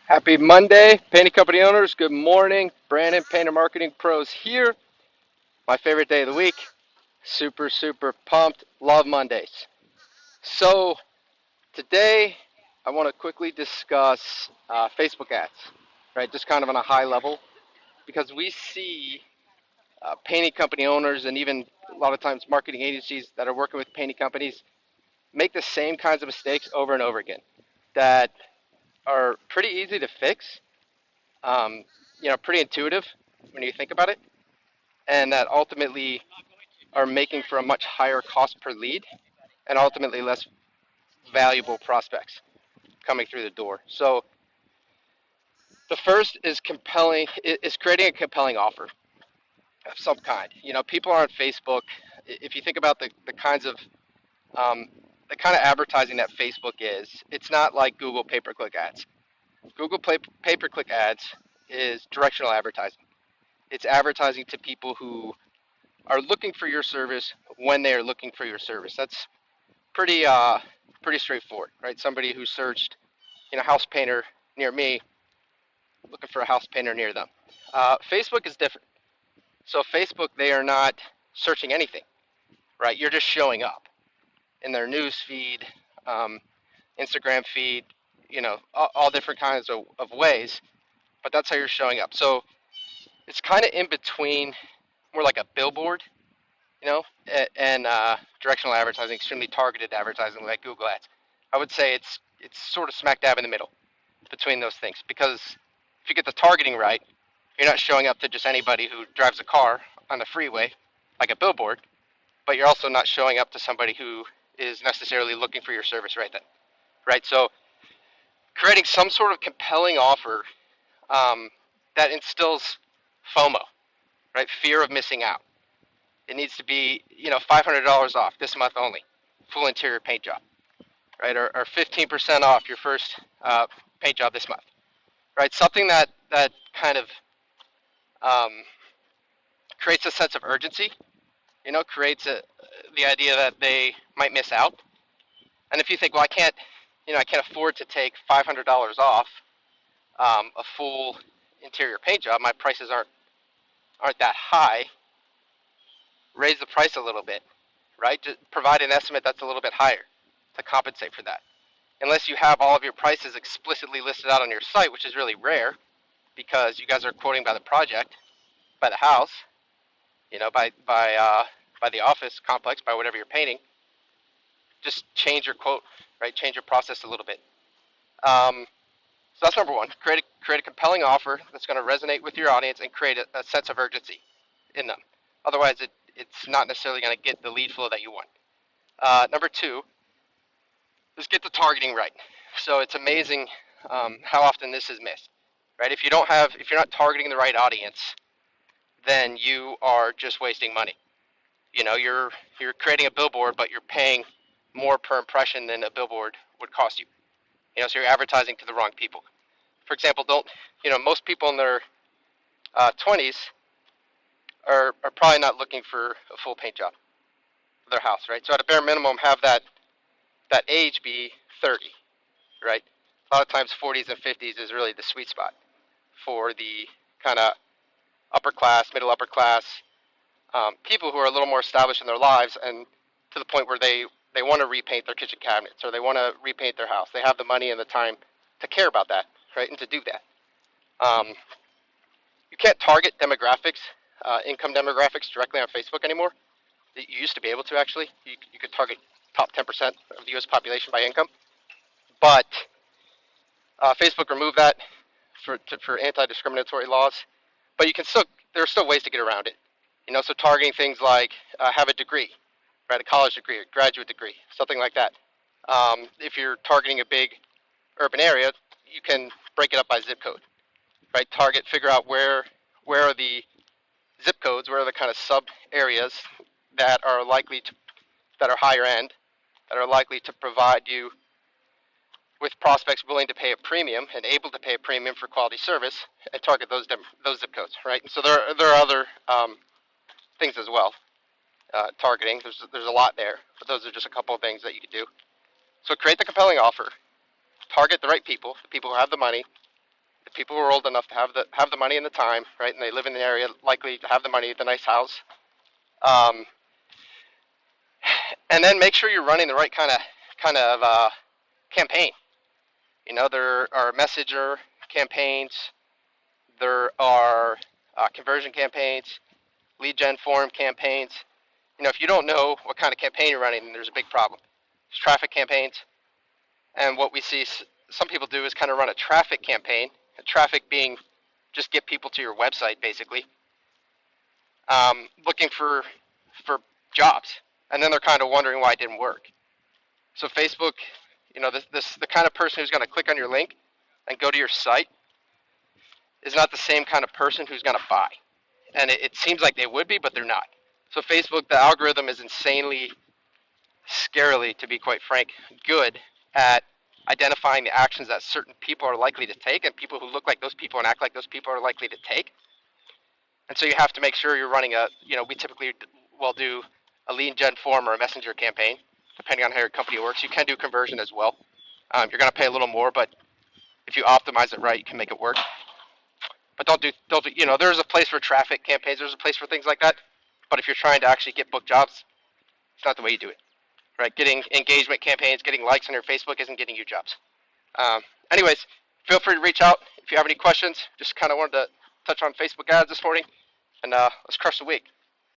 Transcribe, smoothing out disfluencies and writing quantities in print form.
Happy Monday, painting company owners. Good morning. Brandon, Painter Marketing Pros here. My favorite day of the week. Super, super pumped. Love Mondays. So, today I want to quickly discuss Facebook ads, right? Just kind of on a high level, because we see painting company owners and even a lot of times marketing agencies that are working with painting companies make the same kinds of mistakes over and over again that are pretty easy to fix, um, pretty intuitive when you think about it, and that ultimately are making for a much higher cost per lead and ultimately less valuable prospects coming through the door. So the first is creating a compelling offer of some kind. People are on Facebook. If you think about the kinds of the kind of advertising that Facebook is, it's not like Google pay-per-click ads. Google pay-per-click ads is directional advertising. It's advertising to people who are looking for your service when they are looking for your service. That's pretty straightforward, right? Somebody who searched, house painter near me, looking for a house painter near them. Facebook is different. So Facebook, they are not searching anything, right? You're just showing up in their news feed, um, Instagram feed, all different kinds of ways. But that's how you're showing up. So it's kind of in between, more like a billboard, and directional advertising, extremely targeted advertising like Google Ads. I would say it's sort of smack dab in the middle between those things, because if you get the targeting right, you're not showing up to just anybody who drives a car on the freeway like a billboard, but you're also not showing up to somebody who is necessarily looking for your service right then, right? So creating some sort of compelling offer that instills FOMO, right? Fear of missing out. It needs to be, $500 off this month only, full interior paint job, right? Or 15% off your first paint job this month, right? Something that kind of um, creates a sense of urgency, creates the idea that they might miss out. And if you think, well, I can't afford to take $500 off a full interior paint job. My prices aren't that high. Raise the price a little bit, right? Just provide an estimate that's a little bit higher to compensate for that. Unless you have all of your prices explicitly listed out on your site, which is really rare because you guys are quoting by the project, by the house, by the office complex, by whatever you're painting. Just change your quote, right? Change your process a little bit. So that's number one. Create a compelling offer that's going to resonate with your audience and create a sense of urgency in them. Otherwise, it's not necessarily going to get the lead flow that you want. Number two is get the targeting right. So it's amazing how often this is missed, right? If you're not targeting the right audience, then you are just wasting money. You're creating a billboard, but you're paying more per impression than a billboard would cost you. So you're advertising to the wrong people. For example, most people in their 20s are probably not looking for a full paint job for their house, right? So at a bare minimum, have that age be 30, right? A lot of times 40s and 50s is really the sweet spot for the kind of upper class, middle upper class people who are a little more established in their lives and to the point where they want to repaint their kitchen cabinets or they want to repaint their house. They have the money and the time to care about that, right, and to do that. You can't target demographics, income demographics directly on Facebook anymore. You used to be able to, actually. You could target top 10% of the U.S. population by income. But Facebook removed that for anti-discriminatory laws. But there are still ways to get around it. So targeting things like have a degree, right, a college degree, a graduate degree, something like that. If you're targeting a big urban area, you can break it up by zip code, right? Figure out where are the zip codes, where are the kind of sub areas that are that are higher end, that are likely to provide you with prospects willing to pay a premium and able to pay a premium for quality service, and target those zip codes, right? And so there are other things as well. Targeting, there's a lot there, but those are just a couple of things that you could do. So create the compelling offer, target the right people, the people who have the money, people who are old enough to have the money and the time, right? And they live in the area, likely to have the money, the nice house. Um, and then make sure you're running the right kind of campaign. You know, there are messenger campaigns, there are conversion campaigns, lead gen form campaigns. You know, if you don't know what kind of campaign you're running, then there's a big problem. There's traffic campaigns, and what we see some people do is kind of run a traffic campaign. Traffic being just get people to your website, basically, looking for jobs, and then they're kind of wondering why it didn't work. So Facebook, you know, the kind of person who's going to click on your link and go to your site is not the same kind of person who's going to buy. And it seems like they would be, but they're not. So Facebook, the algorithm is insanely, scarily, to be quite frank, good at identifying the actions that certain people are likely to take, and people who look like those people and act like those people are likely to take. And so you have to make sure you're running we typically will do a lead gen form or a messenger campaign, depending on how your company works. You can do conversion as well. You're going to pay a little more, but if you optimize it right, you can make it work. But don't do, there's a place for traffic campaigns, there's a place for things like that. But if you're trying to actually get booked jobs, it's not the way you do it, right? Getting engagement campaigns, getting likes on your Facebook isn't getting you jobs. Anyways, feel free to reach out if you have any questions. Just kind of wanted to touch on Facebook ads this morning, and let's crush the week.